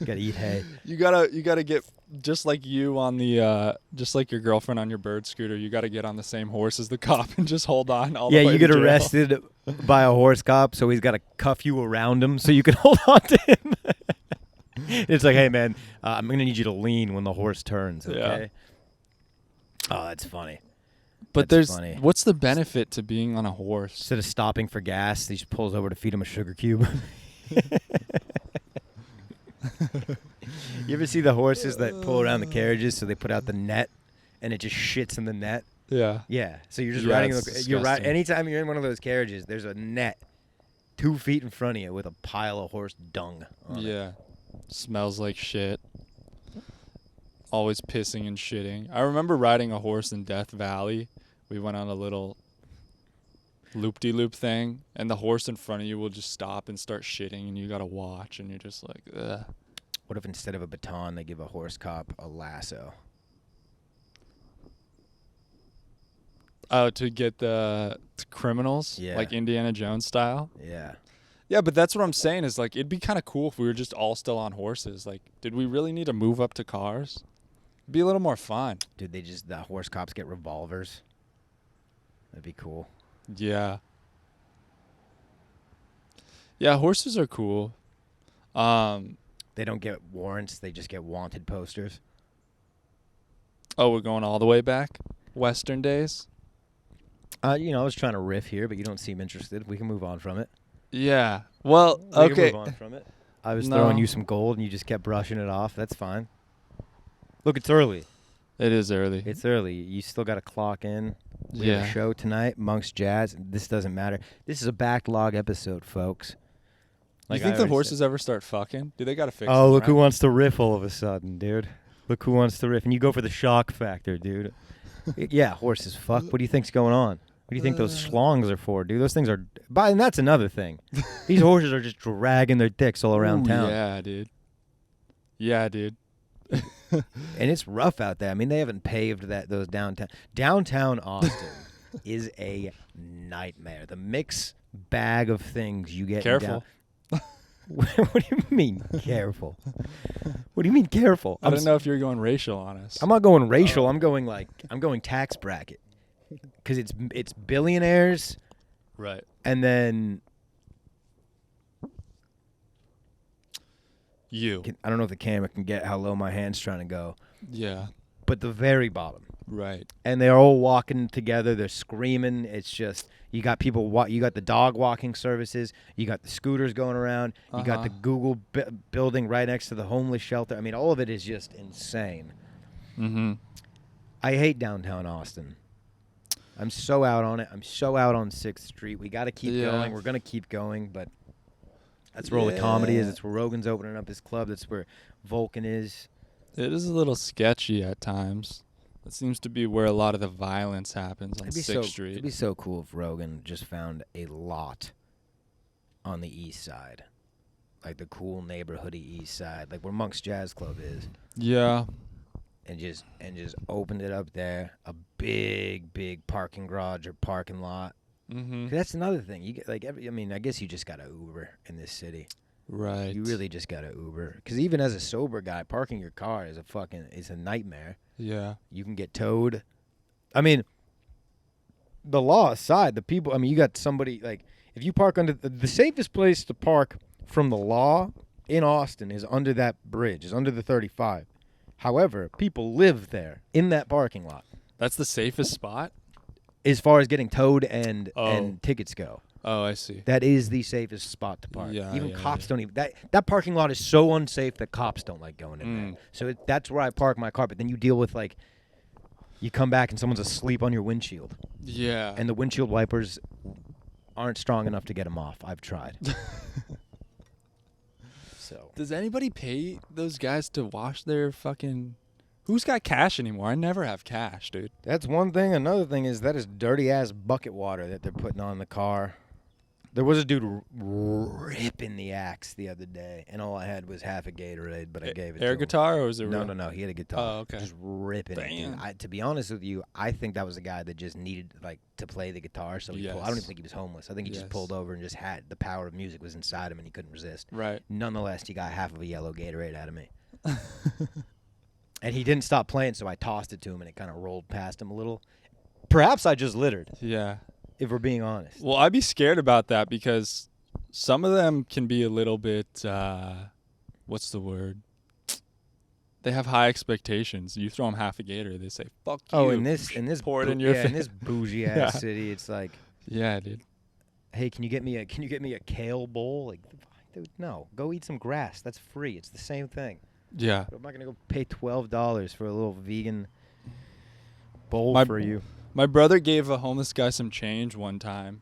You gotta eat hay. You gotta get just like you on the just like your girlfriend on your bird scooter. You gotta get on the same horse as the cop and just hold on all the Yeah, way you to get jail. arrested by a horse cop, so he's got to cuff you around him so you can hold on to him. It's like, hey man, I'm gonna need you to lean when the horse turns. Okay. Oh, that's funny. But That's there's funny. what's the benefit to being on a horse? Instead of stopping for gas, he just pulls over to feed him a sugar cube. You ever see the horses that pull around the carriages so they put out the net and it just shits in the net? Yeah. Yeah. So you're just Yeah, riding. it's You're disgusting. anytime you're in one of those carriages, there's a net 2 feet in front of you with a pile of horse dung on it. Yeah. Smells like shit. Always pissing and shitting. I remember riding a horse in Death Valley. We went on a little loop-de-loop thing, and the horse in front of you will just stop and start shitting, and you gotta watch, and you're just like, ugh. What if instead of a baton, they give a horse cop a lasso? Oh, to get the criminals? Yeah. Like Indiana Jones style? Yeah. Yeah, but that's what I'm saying is, like, it'd be kind of cool if we were just all still on horses. Like, did we really need to move up to cars? It'd be a little more fun. Dude, the horse cops get revolvers. That'd be cool. Yeah. Yeah, horses are cool. They don't get warrants. They just get wanted posters. Oh, we're going all the way back? Western days? I was trying to riff here, but you don't seem interested. We can move on from it. Yeah. Well, We can okay. move on from it. I was No. throwing you some gold, and you just kept brushing it off. That's fine. Look, it's early. It is early. It's early. You still got to clock in. We have Yeah. a show tonight, Monk's Jazz. This doesn't matter. This is a backlog episode, folks. You think the horses ever start fucking? Do they got to fix Oh, them, look who right? wants to riff all of a sudden, dude. Look who wants to riff. And you go for the shock factor, dude. Yeah, horses fuck. What do you think's going on? What do you think those schlongs are for, dude? Those things are... And that's another thing. These horses are just dragging their dicks all around Ooh, town. Yeah, dude. Yeah, dude. And it's rough out there. I mean, they haven't paved those downtown. Downtown Austin is a nightmare. The mix bag of things you get. Careful. What do you mean careful? What do you mean careful? I don't know if you're going racial on us. I'm not going racial. I'm going tax bracket. Because it's billionaires Right. and then You. I don't know if the camera can get how low my hand's trying to go, Yeah. but the very bottom. Right. And they're all walking together. They're screaming. It's just you got people. You got the dog walking services. You got the scooters going around. You got the Google building right next to the homeless shelter. I mean, all of it is just insane. Mm-hmm. I hate downtown Austin. I'm so out on it. I'm so out on 6th Street. We got to keep going. We're going to keep going, but that's where all the comedy is. It's where Rogan's opening up his club. That's where Vulcan is. It is a little sketchy at times. It seems to be where a lot of the violence happens on 6th Street. It'd be so cool if Rogan just found a lot on the east side. Like the cool neighborhoody east side. Like where Monk's Jazz Club is. Yeah. And just opened it up there. A big parking garage or parking lot. Mm-hmm. That's another thing. You get I guess you just got to Uber in this city. Right. You really just got to Uber. Because even as a sober guy, parking your car is a nightmare. Yeah. You can get towed. I mean, the law aside, the people, you got somebody, like, if you park under, the safest place to park from the law in Austin is under that bridge, is under the 35. However, people live there in that parking lot. That's the safest spot? As far as getting towed and tickets go. Oh, I see. That is the safest spot to park. Yeah, even cops don't even that parking lot is so unsafe that cops don't like going in there. So that's where I park my car. But then you deal with you come back and someone's asleep on your windshield. Yeah. And the windshield wipers aren't strong enough to get them off. I've tried. So does anybody pay those guys to wash their fucking? Who's got cash anymore? I never have cash, dude. that's one thing. Another thing is that is dirty ass bucket water that they're putting on the car. There was a dude ripping the axe the other day, and all I had was half a Gatorade, but I gave it to him. Air guitar, or was it real? No. He had a guitar. Oh, okay. Just ripping it. Dude. To be honest with you, I think that was a guy that just needed to play the guitar. So I don't even think he was homeless. I think he just pulled over and just had the power of music was inside him, and he couldn't resist. Right. Nonetheless, he got half of a yellow Gatorade out of me. And he didn't stop playing, so I tossed it to him, and it kind of rolled past him a little. Perhaps I just littered. Yeah. If we're being honest. Well, I'd be scared about that because some of them can be a little bit, what's the word? They have high expectations. You throw them half a gator, they say, fuck you. Oh, in this pour it in your face. in this bougie ass city, it's like, yeah, dude. Hey, can you get me a kale bowl? Like, dude, no. Go eat some grass. That's free. It's the same thing. Yeah. I'm not gonna go pay $12 for a little vegan bowl for you. My brother gave a homeless guy some change one time.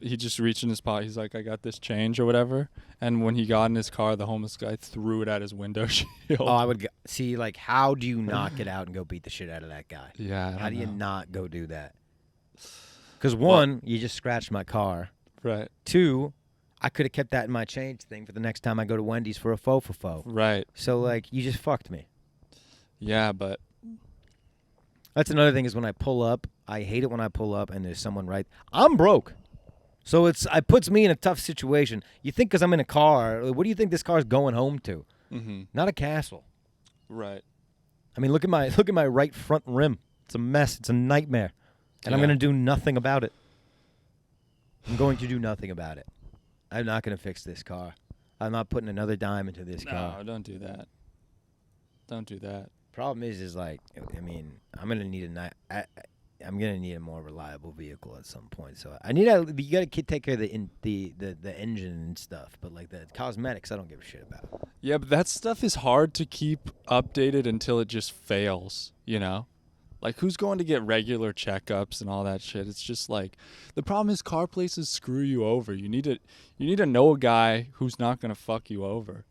He just reached in his pocket. He's like, I got this change or whatever. And when he got in his car, the homeless guy threw it at his window shield. Oh, I would see, how do you not get out and go beat the shit out of that guy? Yeah. How do you not go do that? Because one, you just scratched my car. Right. Two, I could have kept that in my change thing for the next time I go to Wendy's for a faux for faux. Right. So, you just fucked me. Yeah, but that's another thing is when I pull up, I hate it when I pull up and there's someone I'm broke. So it puts me in a tough situation. You think because I'm in a car, what do you think this car's going home to? Mm-hmm. Not a castle. Right. I mean, look at my right front rim. It's a mess. It's a nightmare. And I'm going to do nothing about it. I'm going to do nothing about it. I'm not going to fix this car. I'm not putting another dime into this car. No, don't do that. Don't do that. Problem is I'm gonna need I'm gonna need a more reliable vehicle at some point. So you gotta take care of the engine and stuff. But the cosmetics, I don't give a shit about. Yeah, but that stuff is hard to keep updated until it just fails. You know, who's going to get regular checkups and all that shit? It's just the problem is car places screw you over. You need to know a guy who's not gonna fuck you over.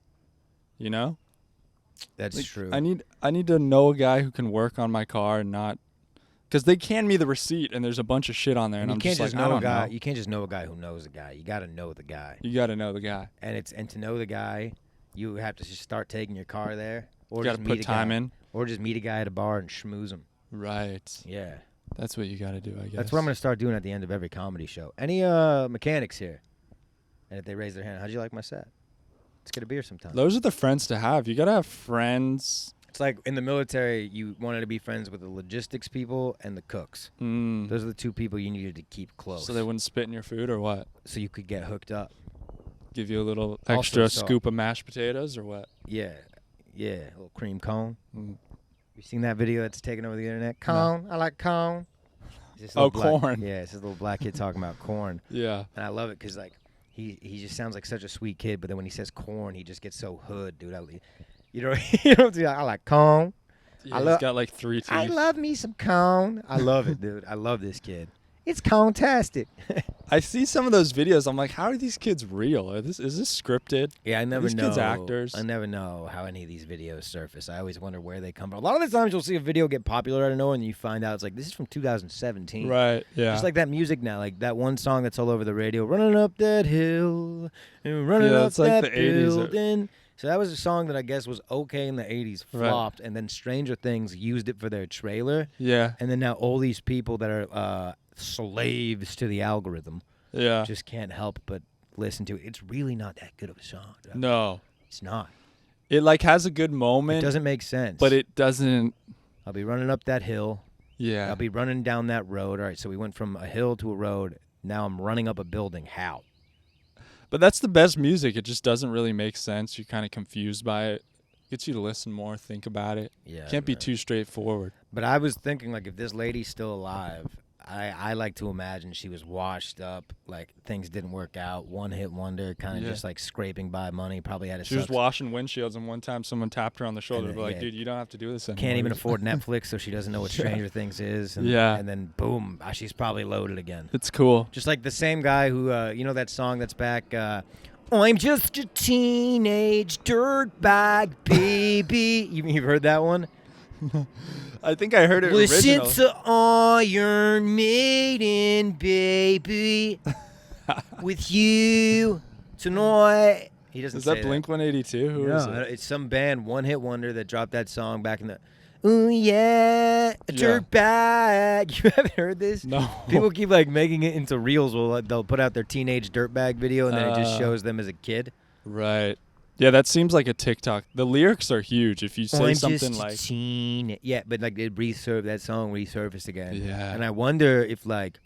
You know. That's true. I need to know a guy who can work on my car and not, because they hand me the receipt and there's a bunch of shit on there and I'm just like, I don't know. You can't just know a guy who knows a guy. You got to know the guy. You got to know the guy. And to know the guy, you have to just start taking your car there, or you got to put time in, or just meet a guy at a bar and schmooze him. Right. Yeah. That's what you got to do, I guess. That's what I'm gonna start doing at the end of every comedy show. Any mechanics here? And if they raise their hand, how'd you like my set? Let's get a beer sometime. Those are the friends to have. You got to have friends. It's like in the military, you wanted to be friends with the logistics people and the cooks. Those are the two people you needed to keep close. So they wouldn't spit in your food or what? So you could get hooked up. Give you a little extra scoop of mashed potatoes or what? Yeah. A little cream cone. You seen that video that's taken over the internet? Corn. No. I like corn. Corn. Yeah, it's this little black kid talking about corn. Yeah. And I love it because he just sounds like such a sweet kid, but then when he says corn, he just gets so hood, dude. You know, I like corn. Yeah, he's got like 3 teeth. I love me some cone. I love it, dude. I love this kid. It's cone-tastic. I see some of those videos. I'm like, how are these kids real? Is this scripted? Yeah, I never these know. kids actors? I never know how any of these videos surface. I always wonder where they come from. A lot of the times you'll see a video get popular out of nowhere and you find out it's like, this is from 2017. Right, yeah. Just like that music now, like that one song that's all over the radio, running up that hill and running up it's like that the 80s. building. So that was a song that I guess was okay in the 80s, flopped, and then Stranger Things used it for their trailer. Yeah. And then now all these people that are slaves to the algorithm Yeah. just can't help but listen to it. It's really not that good of a song. No. It's not. It like has a good moment. It doesn't make sense. But it doesn't. I'll be running up that hill. Yeah. I'll be running down that road. All right, so we went from a hill to a road. Now I'm running up a building. How? But that's the best music. It just doesn't really make sense. You're kind of confused by it. Gets you to listen more, think about it. Yeah. Can't be too straightforward. But I was thinking, like, if this lady's still alive, I like to imagine she was washed up, like things didn't work out, one-hit wonder, kind of just like scraping by money, probably had a She was washing windshields, and one time someone tapped her on the shoulder and be like, dude, you don't have to do this anymore. Can't even afford Netflix, so she doesn't know what Stranger Things is. And, and then, boom, she's probably loaded again. It's cool. Just like the same guy who, you know that song that's back, I'm just a teenage dirtbag baby. You've heard that one? I think I heard it original. Listen to Iron Maiden, baby, with you tonight. He doesn't. Is say that Blink 182? Who is it? It's some band, one-hit wonder that dropped that song back in the. Ooh yeah, a dirtbag. You haven't heard this? No. People keep like making it into reels. They'll put out their teenage dirtbag video and then it just shows them as a kid. Right. Yeah, that seems like a TikTok. The lyrics are huge. If you say something like, yeah, but like that song resurfaced again. Yeah. And I wonder if like,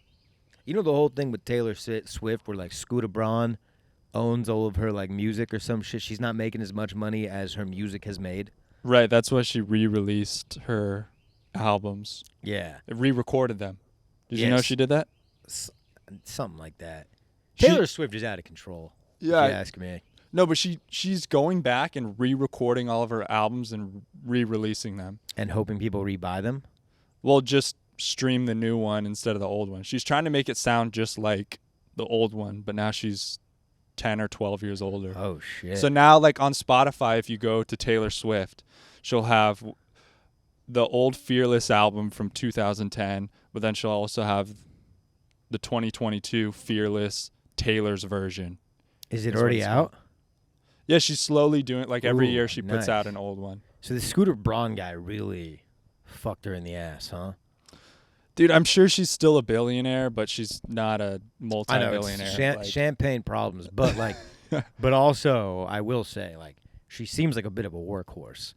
you know, the whole thing with Taylor Swift, where like Scooter Braun owns all of her like music or some shit. She's not making as much money as her music has made. Right. That's why she re-released her albums. Yeah. Re-recorded them. Did you know she did that? Something like that. Taylor Swift is out of control. Yeah. If you ask me. No, but she's going back and re-recording all of her albums and re-releasing them. And hoping people rebuy them? Well, just stream the new one instead of the old one. She's trying to make it sound just like the old one, but now she's 10 or 12 years older. Oh, shit. So now, like, on Spotify, if you go to Taylor Swift, she'll have the old Fearless album from 2010, but then she'll also have the 2022 Fearless Taylor's version. Is it already out? Yeah, she's slowly doing it. Like, every year she puts nice. out an old one. So the Scooter Braun guy really fucked her in the ass, huh? Dude, I'm sure she's still a billionaire, but she's not a multi-billionaire. I know, it's champagne problems, but like, but also I will say, like, she seems like a bit of a workhorse.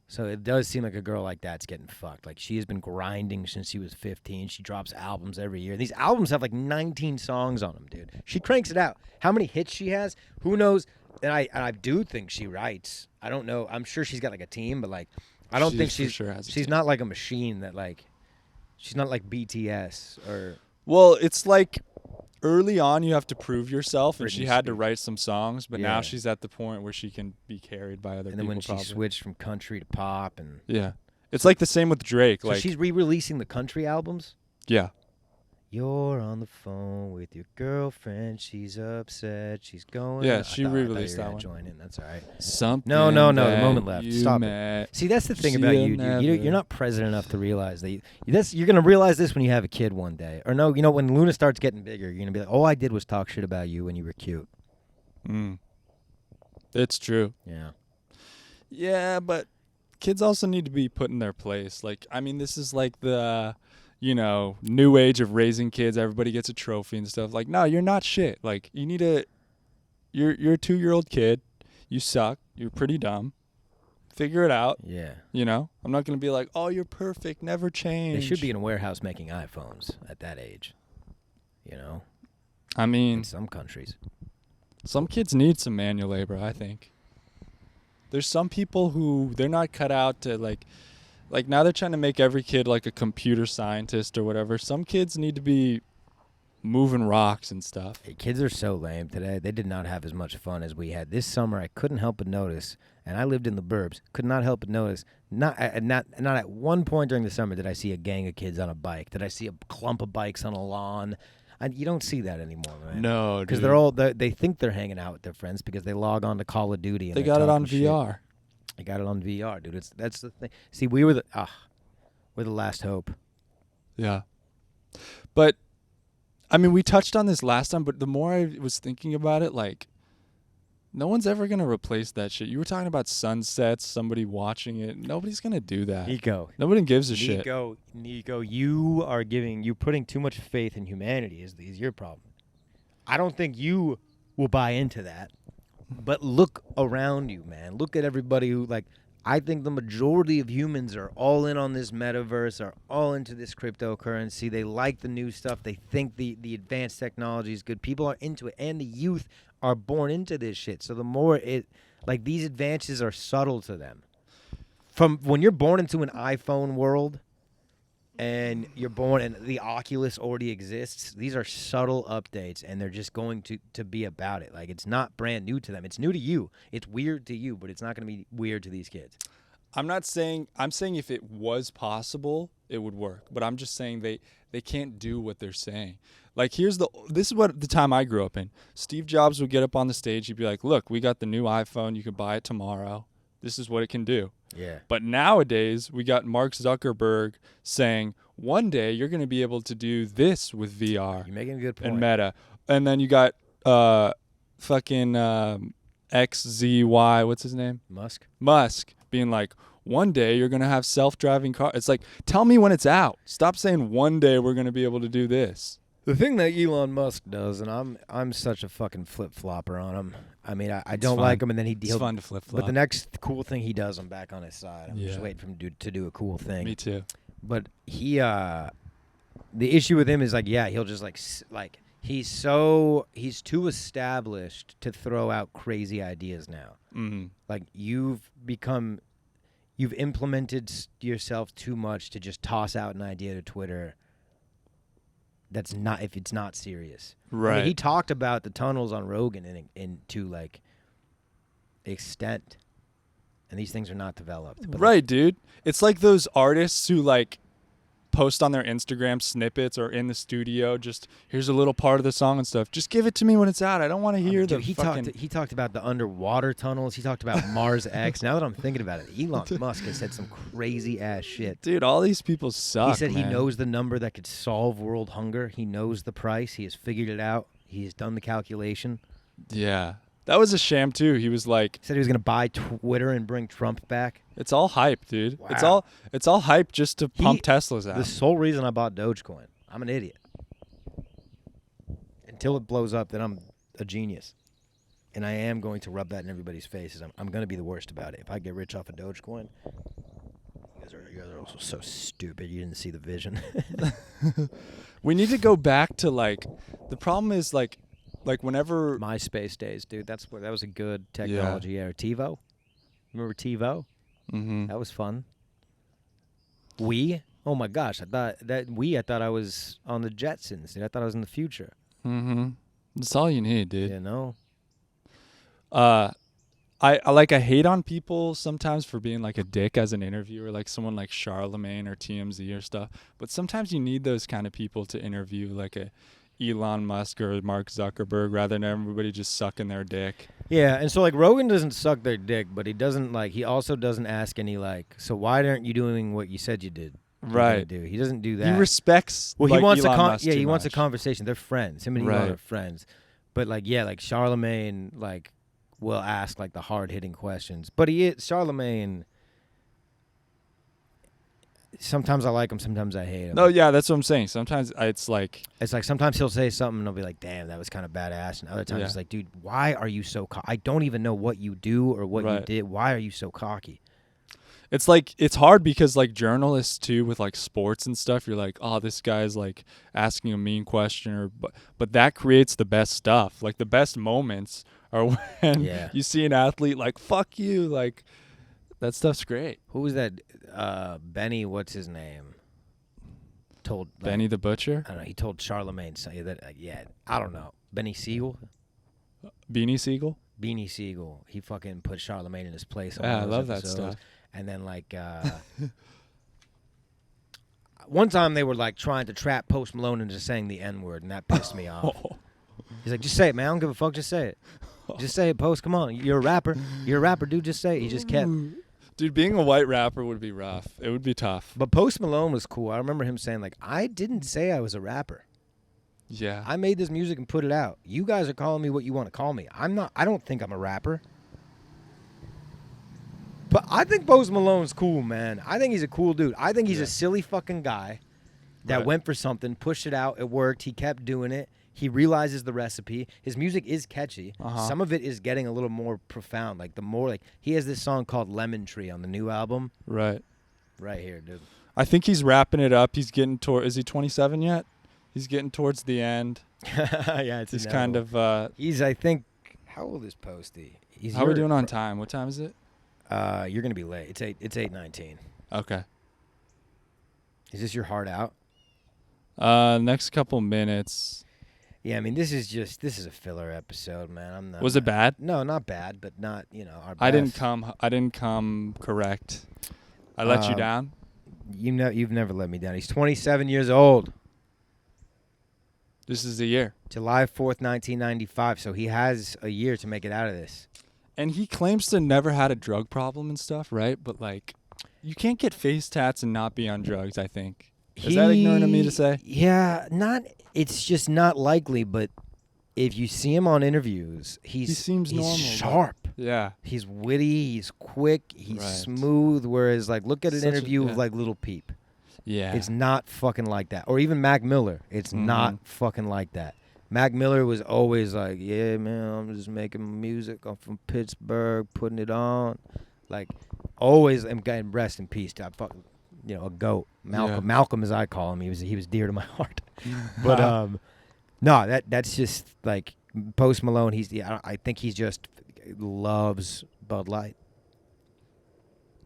So it does seem like a girl like that's getting fucked. Like, she has been grinding since she was 15. She drops albums every year. These albums have like 19 songs on them, dude. She cranks it out. How many hits she has? Who knows? And I do think she writes. I don't know. I'm sure she's got like a team, but like, I don't think she's not like a machine that like. She's not like BTS or. Well, it's like early on you have to prove yourself, and she had to write some songs, but now she's at the point where she can be carried by other people. And then when she switched from country to pop, and it's like the same with Drake. So like she's re-releasing the country albums. Yeah. You're on the phone with your girlfriend. She's upset. She's going. Yeah, she re-released that one. Join in. That's all right. Something. No. The moment left. Stop it. See, that's the thing about you. You're not present enough to realize that. You're gonna realize this when you have a kid one day, or no? You know, when Luna starts getting bigger, you're gonna be like, "All I did was talk shit about you when you were cute." It's true. Yeah. Yeah, but kids also need to be put in their place. Like, I mean, this is like the. New age of raising kids. Everybody gets a trophy and stuff. Like, no, you're not shit. Like, you need you're a 2-year-old kid. You suck. You're pretty dumb. Figure it out. Yeah. I'm not going to be like, oh, you're perfect. Never change. They should be in a warehouse making iPhones at that age. I mean. In some countries. Some kids need some manual labor, I think. There's some people who they're not cut out to, like now they're trying to make every kid like a computer scientist or whatever. Some kids need to be moving rocks and stuff. Hey, kids are so lame today. They did not have as much fun as we had. This summer, I couldn't help but notice, and I lived in the burbs, could not help but notice, Not at one point during the summer did I see a gang of kids on a bike. Did I see a clump of bikes on a lawn? You don't see that anymore, man. No, because dude. they think they're hanging out with their friends because they log on to Call of Duty. And They they're got it on talking shit. VR. They got it on VR, dude. That's the thing. See, we're the last hope. Yeah. But, I mean, we touched on this last time, but the more I was thinking about it, like, no one's ever going to replace that shit. You were talking about sunsets, somebody watching it. Nobody's going to do that. Niko. Nobody gives a shit. Niko, you're putting too much faith in humanity is your problem. I don't think you will buy into that. But look around you, man. Look at everybody who, like, I think the majority of humans are all in on this metaverse, are all into this cryptocurrency. They like the new stuff. They think the advanced technology is good. People are into it, and the youth are born into this shit. So the more these advances are subtle to them. From when you're born into an iPhone world, and you're born and the Oculus already exists, these are subtle updates, and they're just going to be about it. Like, it's not brand new to them. It's new to you. It's weird to you, but it's not going to be weird to these kids. I'm saying if it was possible, it would work. But I'm just saying they can't do what they're saying. Like, this is what the time I grew up in. Steve Jobs would get up on the stage. He'd be like, look, we got the new iPhone. You can buy it tomorrow. This is what it can do. Yeah. But nowadays, we got Mark Zuckerberg saying, one day you're going to be able to do this with VR. You're making a good point. And Meta. And then you got fucking XZY, what's his name? Musk being like, one day you're going to have self-driving cars. It's like, tell me when it's out. Stop saying one day we're going to be able to do this. The thing that Elon Musk does, and I'm such a fucking flip-flopper on him. I mean, I don't like him, and then It's fun to flip-flop. But the next cool thing he does, I'm back on his side. I'm just waiting for him to do a cool thing. Me too. But the issue with him is, like, yeah, he'll just, like he's too established to throw out crazy ideas now. Mm-hmm. Like, you've implemented yourself too much to just toss out an idea to Twitter. That's not, if it's not serious. Right. I mean, he talked about the tunnels on Rogan in to, like, extent, and these things are not developed. But right, dude. It's like those artists who, like, post on their Instagram snippets or in the studio, just here's a little part of the song and stuff. Just give it to me when it's out. I don't want to hear he talked about the underwater tunnels. He talked about Mars X. Now that I'm thinking about it, Elon Musk has said some crazy ass shit. Dude, all these people suck. He said man. He knows the number that could solve world hunger. He knows the price. He has figured it out. He has done the calculation. Yeah. That was a sham too. He was like, said he was going to buy Twitter and bring Trump back. It's all hype, dude. Wow. It's all hype just to pump Teslas out. The sole reason I bought Dogecoin. I'm an idiot. Until it blows up, then I'm a genius. And I am going to rub that in everybody's faces. I'm going to be the worst about it. If I get rich off of Dogecoin, you guys are also so stupid. You didn't see the vision. We need to go back to, like, the problem is, like whenever MySpace days, dude. That was a good technology era. TiVo. Remember TiVo? Mm-hmm. That was fun. Oh my gosh! I thought I was on the Jetsons. Dude. I thought I was in the future. Mm-hmm. That's all you need, dude. You know. I hate on people sometimes for being like a dick as an interviewer, like someone like Charlemagne or TMZ or stuff. But sometimes you need those kind of people to interview, like a Elon Musk or Mark Zuckerberg, rather than everybody just sucking their dick. Yeah, and so, like, Rogan doesn't suck their dick, but he also doesn't ask any, like, so why aren't you doing what you said you did? Right. He doesn't do that. He respects. Well, like, he wants Elon Musk he too wants a much. conversation. They're friends. Him and Elon are friends. But, like, yeah, like Charlemagne, like, will ask, like, the hard hitting questions. But Charlemagne. Sometimes I like him, sometimes I hate him. No, yeah, that's what I'm saying. Sometimes it's like sometimes he'll say something and I'll be like, damn, that was kind of badass. And other times it's like, dude, why are you so I don't even know what you do or what you did. Why are you so cocky? It's like, it's hard because, like, journalists too, with like sports and stuff, you're like, oh, this guy's like asking a mean question, but that creates the best stuff. Like, the best moments are when you see an athlete like, fuck you, like, that stuff's great. Who was that? Benny, what's his name? Told Benny the Butcher? I don't know. He told Charlemagne that. I don't know. Benny Siegel? Beanie Siegel? Beanie Siegel. He fucking put Charlemagne in his place. Yeah, I love that stuff. And then like one time they were like trying to trap Post Malone into saying the N-word, and that pissed me off. He's like, just say it, man. I don't give a fuck. Just say it. Just say it, Post. Come on. You're a rapper. You're a rapper, dude. Just say it. He just kept. Dude, being a white rapper would be rough. It would be tough. But Post Malone was cool. I remember him saying, like, I didn't say I was a rapper. Yeah. I made this music and put it out. You guys are calling me what you want to call me. I'm not. I don't think I'm a rapper. But I think Post Malone's cool, man. I think he's a cool dude. I think he's a silly fucking guy that went for something, pushed it out, it worked, he kept doing it. He realizes the recipe. His music is catchy. Some of it is getting a little more profound. Like the more like he has this song called Lemon Tree on the new album. Right. Right here, dude. I think he's wrapping it up. He's getting toward. Is he 27 yet? He's getting towards the end. Yeah, it's he's kind of. He's I think. How old is Posty? How are we doing on time? What time is it? You're gonna be late. It's 8:19. Okay. Is this your heart out? Next couple minutes. Yeah, I mean this is a filler episode, man. I'm not. Was it bad? No, not bad, but not our best. I didn't come correct. I let you down. You've never let me down. He's 27 years old. This is the year. July 4th, 1995. So he has a year to make it out of this. And he claims to never had a drug problem and stuff, right? But like, you can't get face tats and not be on drugs. I think. Is that ignorant of me to say? Yeah, not. It's just not likely. But if you see him on interviews, he seems normal. He's sharp. Yeah. He's witty. He's quick. He's smooth. Whereas, like, look at an interview of like Little Peep. Yeah. It's not fucking like that. Or even Mac Miller. It's not fucking like that. Mac Miller was always like, yeah, man, I'm just making music. I'm from Pittsburgh, putting it on. Like, always, I'm getting rest in peace. I fucking, a goat. Malcolm. Yeah. Malcolm, as I call him, he was dear to my heart. But no, that's just like Post Malone. I think he just loves Bud Light.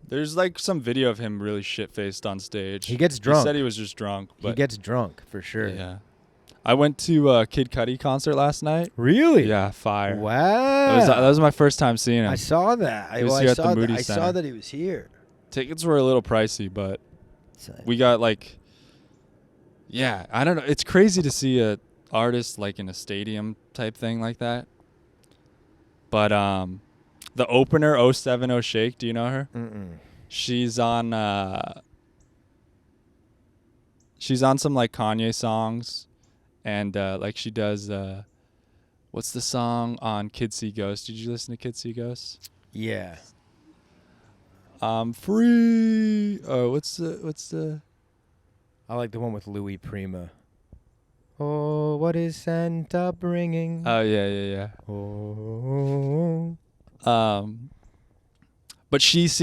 There's like some video of him really shit-faced on stage. He gets drunk. He said he was just drunk. But he gets drunk, for sure. Yeah. I went to a Kid Cudi concert last night. Really? Yeah, fire. Wow. That was my first time seeing him. I saw that. I saw that he was here. Tickets were a little pricey, but we got like, I don't know. It's crazy to see a artist like in a stadium type thing like that. But the opener, 070 Shake, do you know her? Mm-mm. She's on some like Kanye songs, and like she does what's the song on Kids See Ghosts? Did you listen to Kids See Ghosts? Yeah. Free. Oh, what's the? I like the one with Louis Prima. Oh, what is Santa bringing? Oh yeah. Oh. But she's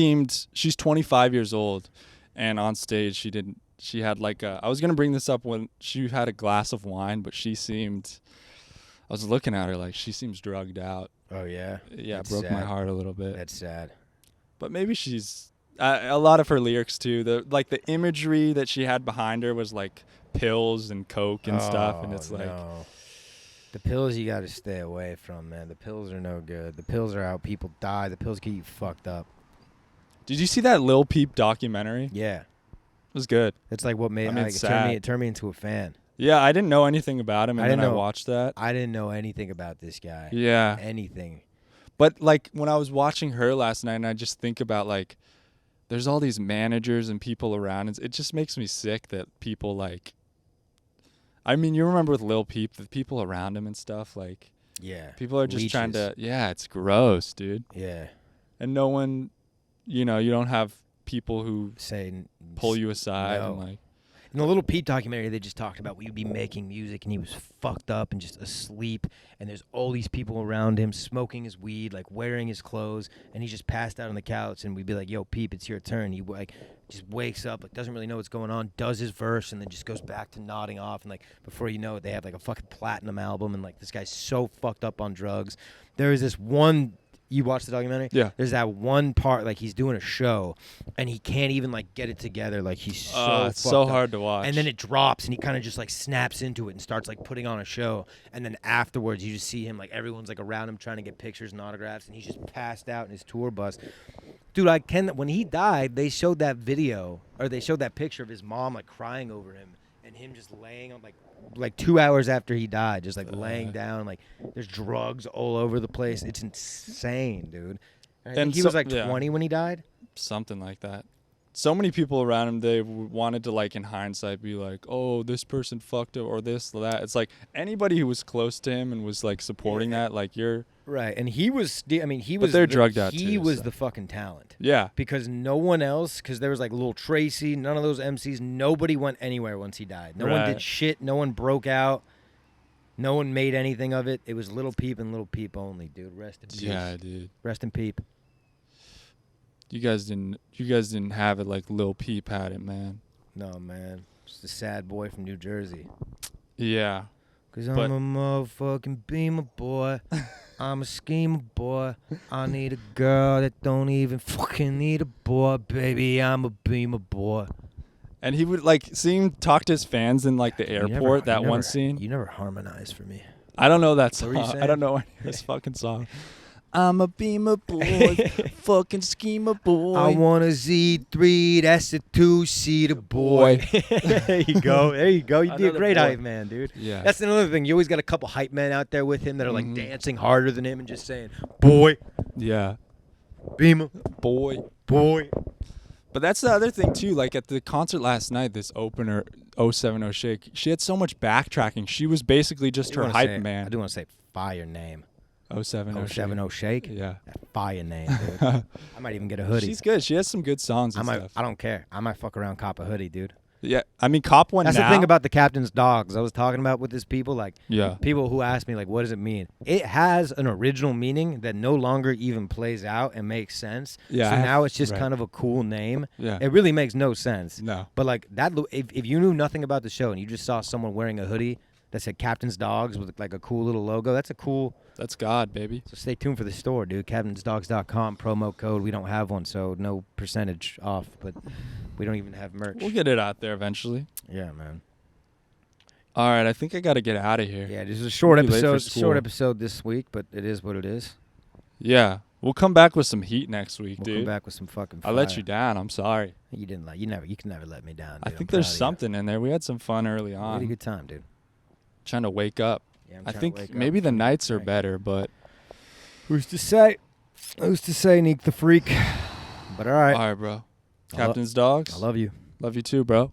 25 years old, and on stage she had like I was gonna bring this up when she had a glass of wine, but I was looking at her like she seems drugged out. Oh yeah. Yeah, That's broke sad. my heart a little bit. That's sad. But maybe she's a lot of her lyrics too. The imagery that she had behind her was like pills and coke and stuff, and it's like. No. The pills you got to stay away from, man. The pills are no good. The pills are how people die. The pills get you fucked up. Did you see that Lil Peep documentary? Yeah. It was good. It's like what made it turned me into a fan. Yeah, I didn't know anything about him, and then I watched that. I didn't know anything about this guy. Yeah. Anything. But like when I was watching her last night, and I just think about like, there's all these managers and people around, and it just makes me sick that people like. I mean, you remember with Lil Peep, the people around him and stuff, like. Yeah. People are just trying to. Yeah, it's gross, dude. Yeah. And no one, you don't have people who pull you aside no. and like. In the Little Pete documentary, they just talked about we'd be making music, and he was fucked up and just asleep, and there's all these people around him smoking his weed, like wearing his clothes, and he just passed out on the couch, and we'd be like, yo, Peep, it's your turn. He like just wakes up, like doesn't really know what's going on, does his verse, and then just goes back to nodding off, and like before you know it, they have like a fucking platinum album, and like this guy's so fucked up on drugs. There was this one You watched the documentary? Yeah. There's that one part, like, he's doing a show, and he can't even, like, get it together. Like, he's so it's fucked so up. hard to watch. And then it drops, and he kind of just, like, snaps into it and starts, like, putting on a show. And then afterwards, you just see him, like, everyone's, like, around him trying to get pictures and autographs, and he's just passed out in his tour bus. Dude, when he died, they showed that video, or they showed that picture of his mom, like, crying over him, and him just laying on, like 2 hours after he died, just, like, laying down. Like, there's drugs all over the place. It's insane, dude. And I think he was, like, 20 when he died. Something like that. So many people around him, they wanted to, like, in hindsight, be like, oh, this person fucked up, or this, or that. It's like anybody who was close to him and was, like, supporting that, like, you're... Right, and he was, But they're drugged out, He too, was so. the fucking talent. Yeah. Because no one else, because there was, like, Lil Tracy, none of those MCs, nobody went anywhere once he died. No one did shit, no one broke out, no one made anything of it. It was Lil Peep and Lil Peep only, dude. Rest in peace. Yeah, dude. Rest in Peep. You guys didn't have it like Lil Peep had it, man. No, man. Just a sad boy from New Jersey. Yeah. Because I'm a motherfucking beamer boy. I'm a schemer boy. I need a girl that don't even fucking need a boy. Baby, I'm a beamer boy. And he would, like, see him talk to his fans in, like, the airport, one scene. You never harmonize for me. I don't know that What were you song. saying? I don't know any of his fucking song. I'm a beamer boy, fucking schemer boy. I want a Z3, that's a two-seater boy. There you go. There you go. You'd be a Another great boy. hype man, dude. Yeah. That's another thing. You always got a couple hype men out there with him that are like dancing harder than him and just saying, boy, Yeah. Beamer, Boy. boy. But that's the other thing, too. Like, at the concert last night, this opener, 070 Shake, she had so much backtracking. She was basically just her hype man. I do want to say fire name. 070 070 Shake? Yeah. That fire name, dude. I might even get a hoodie. She's good. She has some good songs and stuff. I don't care. I might fuck around, cop a hoodie, dude. Yeah. I mean, Cop one That's now. the thing about the Captain's Dogs. I was talking about with these people, like, Yeah. people who ask me, like, what does it mean? It has an original meaning that no longer even plays out and makes sense. Yeah, So I have- now it's just right. kind of a cool name. Yeah. It really makes no sense. No. But, like, that, if you knew nothing about the show and you just saw someone wearing a hoodie that said Captain's Dogs with, like, a cool little logo, that's a cool... That's God, baby. So stay tuned for the store, dude. CaptainsDogs.com, promo code. We don't have one, so no percentage off, but we don't even have merch. We'll get it out there eventually. Yeah, man. All right, I think I got to get out of here. Yeah, this is a short Maybe late for episode. school. Short episode this week, but it is what it is. Yeah. We'll come back with some heat next week, We'll dude. come back with some fucking fire. I let you down. I'm sorry. You didn't like. You can never let me down. Dude. I think I'm there's proud of you. something in there. We had some fun early We on. had a good time, dude. Trying to wake up. Yeah, I'm I trying to think wake up. maybe the nights are Right. better, but Who's to say? Who's to say, Neek the Freak? But all right. all right, bro. Captain's Dogs. I love you. Love you too, bro.